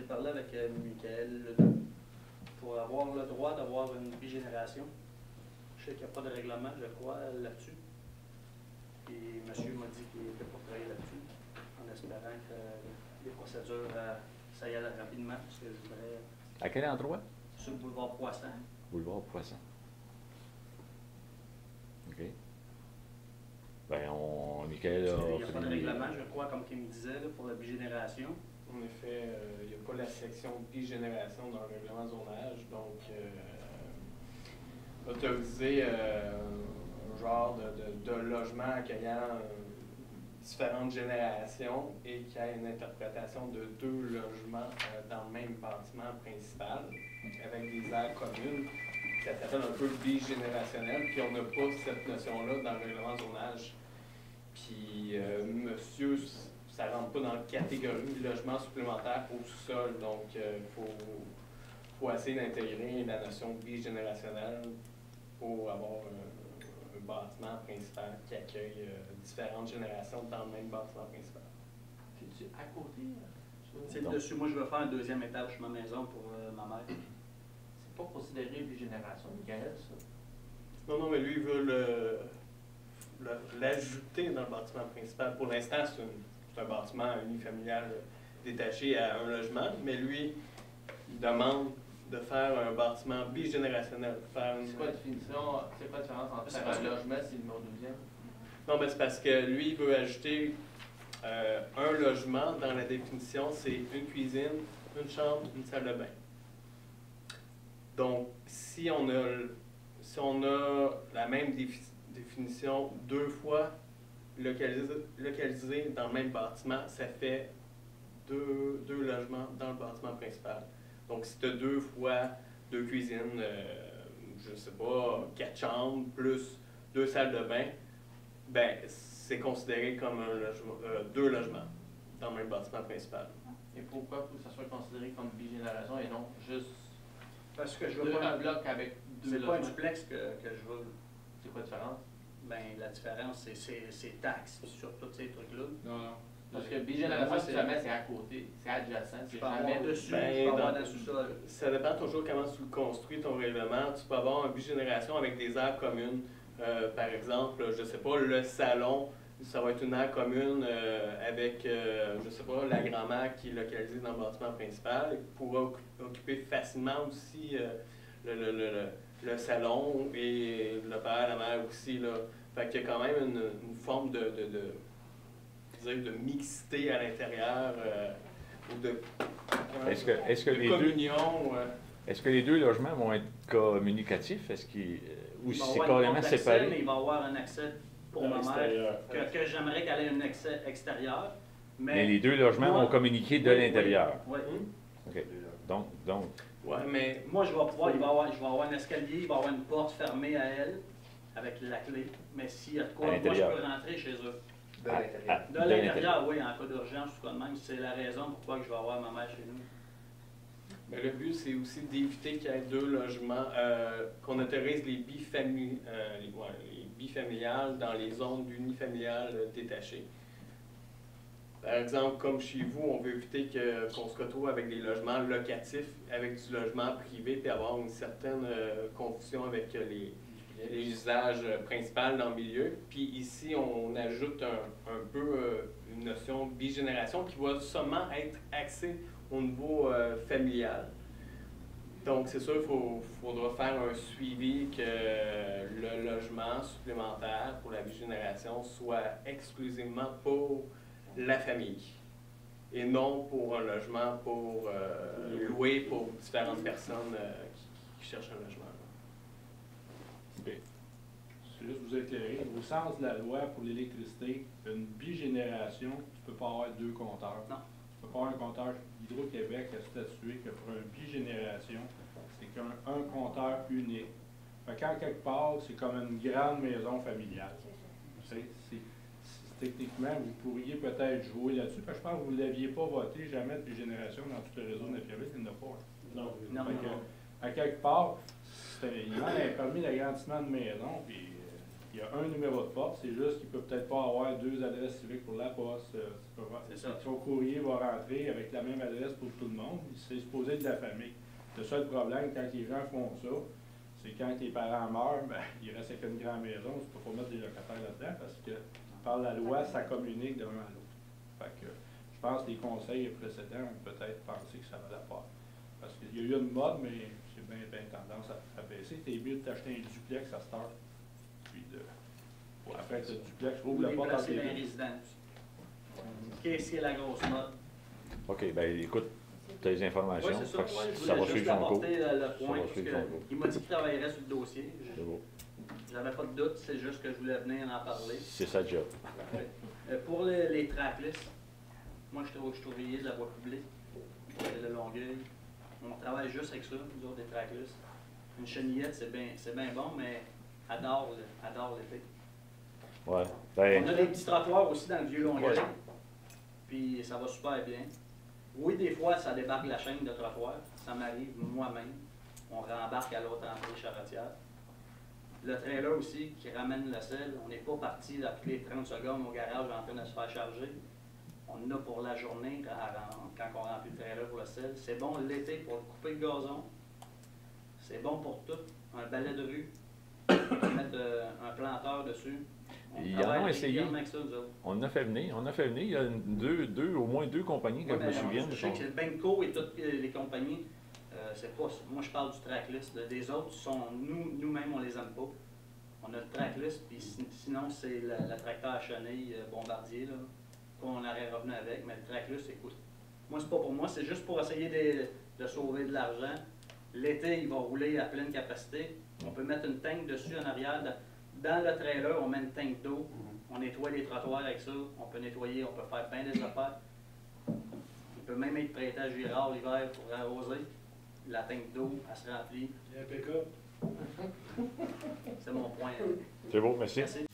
parlé avec Michael Ledoux pour avoir le droit d'avoir une bigénération. Je sais qu'il n'y a pas de règlement, je crois, là-dessus. Et monsieur m'a dit qu'il était pour travailler là-dessus, en espérant que les procédures, ça y aille rapidement, parce que je voudrais... À quel endroit? Sur le boulevard Poisson. Boulevard Poisson. OK. Ben, Michael Il n'y a pas de règlement, je crois, comme il me disait, là, pour la bigénération. En effet, il n'y a pas la section bigénération dans le règlement de zonage, donc autoriser un genre de logement accueillant différentes générations et qu'il y ait une interprétation de 2 logements dans le même bâtiment principal avec des aires communes. Ça s'appelle un peu bigénérationnel, puis on n'a pas cette notion-là dans le règlement de zonage. Puis, monsieur, ça ne rentre pas dans la catégorie de logement supplémentaire au sous-sol, donc il faut essayer d'intégrer la notion bigénérationnelle pour avoir un bâtiment principal qui accueille différentes générations dans le même bâtiment principal. C'est-tu à côté? C'est dessus. Moi, je veux faire un 2e étage sur ma maison pour ma mère. C'est pas considéré bigénération, Michael, ça? Non, mais lui, il veut l'ajouter dans le bâtiment principal. Pour l'instant, c'est un bâtiment unifamilial détaché à un logement, mais lui, il demande de faire un bâtiment bigénérationnel. C'est quoi la définition? C'est quoi la différence entre faire un logement et le numéro 12e? Non, mais c'est parce que lui, il veut ajouter un logement dans la définition, c'est une cuisine, une chambre, une salle de bain. Donc, si on a la même définition 2 fois localisée dans le même bâtiment, ça fait deux logements dans le bâtiment principal. Donc, si tu as 2 fois 2 cuisines, je ne sais pas, 4 chambres, plus 2 salles de bain, ben c'est considéré comme 2 logements dans le même bâtiment principal. Et pourquoi que ça soit considéré comme bigénération et non juste Parce que je veux pas un bloc avec 2 c'est logements? pas un duplex que je veux. C'est quoi la différence? Ben, la différence, c'est taxes sur tous ces trucs-là. Non. Parce que bigénération, si jamais c'est à côté, c'est adjacent, c'est jamais dessus, Ben, je peux avoir dans le sous-sol. Ça dépend toujours comment tu construis ton règlement. Tu peux avoir une bigénération avec des aires communes. Par exemple, je ne sais pas, le salon, ça va être une aire commune avec, je ne sais pas, la grand-mère qui est localisée dans le bâtiment principal et qui pourra occuper facilement aussi le salon et le père, la mère aussi. Là. Fait qu'il y a quand même une forme de mixité à l'intérieur ou de Est-ce que les communion. Est-ce que les 2 logements vont être communicatifs? Est-ce qu'ils ou Il va c'est avoir une carrément porte d'accès, séparé? mais il va y avoir un accès pour À ma mère l'extérieur. que j'aimerais qu'elle ait un accès extérieur. Mais les 2 logements moi- vont communiquer de Oui, l'intérieur. Oui. OK. Donc, Ouais, mais Moi, je vais pouvoir, je vais avoir un escalier, il va y avoir une porte fermée à elle avec la clé. Mais s'il y a de quoi, À moi, je l'intérieur. peux rentrer chez eux. De l'intérieur. De l'intérieur, oui, en cas d'urgence ou quoi de même. C'est la raison pourquoi je vais avoir ma mère chez nous. mais le but, c'est aussi d'éviter qu'il y ait 2 logements, qu'on autorise les bifamiliales dans les zones unifamiliales détachées. Par exemple, comme chez vous, on veut éviter qu'on se retrouve avec des logements locatifs, avec du logement privé, puis avoir une certaine confusion avec les usages principaux dans le milieu. Puis ici, on ajoute un peu une notion bigénération qui va seulement être axée au niveau familial. Donc, c'est sûr qu'il faudra faire un suivi que le logement supplémentaire pour la bigénération soit exclusivement pour la famille et non pour un logement pour louer pour différentes personnes qui cherchent un logement. C'est juste vous éclairer. Au sens de la loi pour l'électricité, une bigénération, tu ne peux pas avoir 2 compteurs. Non. Tu ne peux pas avoir un compteur. Hydro-Québec a statué que pour une bigénération, c'est qu'un compteur unique. Fait qu'en quelque part, c'est comme une grande maison familiale. Techniquement, vous pourriez peut-être jouer là-dessus, parce que je pense que vous ne l'aviez pas voté jamais de bigénération dans tout le réseau de Nepierville, il n'y en a pas. Non. Non, Fait que, à quelque part, il y a un permis d'agrandissement de maison, puis Il y a un numéro de porte, c'est juste qu'il ne peut peut-être pas avoir 2 adresses civiques pour la poste. C'est ça. Son courrier va rentrer avec la même adresse pour tout le monde. C'est supposé être de la famille. Le seul problème, quand les gens font ça, c'est quand les parents meurent, ben, il reste avec une grande maison, tu ne peux pas mettre des locataires là-dedans parce que par la loi, ça communique d'un à l'autre. Fait que je pense que les conseils précédents ont peut-être pensé que ça valait pas. Parce qu'il y a eu une mode, mais c'est bien tendance à baisser. C'est mieux de t'acheter un duplex à Star. Puis après, tu as le duplex, ouvre la porte Déplacer entre dans les les deux. résidences. Qu'est-ce qui est la grosse mode? OK, ben écoute, tu as les informations. Oui, c'est ça. Fait que Ouais, je ça va voulais juste suivre son cours. apporter le Ça point. va Parce suivre que son cours. il m'a dit qu'il travaillerait sur le dossier. C'est beau. J'avais pas de doute, c'est juste que je voulais venir en parler. C'est sa job. Pour les tracklists, moi je suis ouvrier de la voie publique, de Longueuil. On travaille juste avec ça, nous autres, des tracklists. Une chenillette, c'est bien bon, mais adore l'été. Ouais. Ben, On a des petits trottoirs aussi dans le vieux Longueuil, Ouais. puis ça va super bien. Oui, des fois, ça débarque la chaîne de trottoir. Ça m'arrive moi-même. On rembarque à l'autre entrée charretière. Le trailer aussi qui ramène le sel. On n'est pas parti après les 30 secondes au garage en train de se faire charger. On en a pour la journée quand on remplit le trailer pour le sel. C'est bon l'été pour couper le gazon. C'est bon pour tout. Un balai de rue. On peut mettre un planteur dessus. On Ils en travaille ont essayé. régulièrement avec ça, nous autres. on a fait venir. Il y a au moins deux compagnies que Ouais, je me ben, souviens. je sais que c'est Benco et toutes les compagnies, c'est pas. Moi, je parle du tracklist. Des autres, nous-mêmes, on les aime pas. On a le tracklist, puis sinon, c'est le tracteur à chenille bombardier, là, qu'on aurait revenu avec. Mais le tracklist, écoute, moi, c'est pas pour moi, c'est juste pour essayer de sauver de l'argent. L'été, il va rouler à pleine capacité. On peut mettre une tank dessus en arrière. Dans le trailer, on met une tank d'eau. On nettoie les trottoirs avec ça. On peut nettoyer, on peut faire bien des affaires. Il peut même être prêté à Girard l'hiver pour arroser. La tank d'eau, elle se remplit. Il y a un pick-up. C'est mon point. C'est beau, merci. Merci.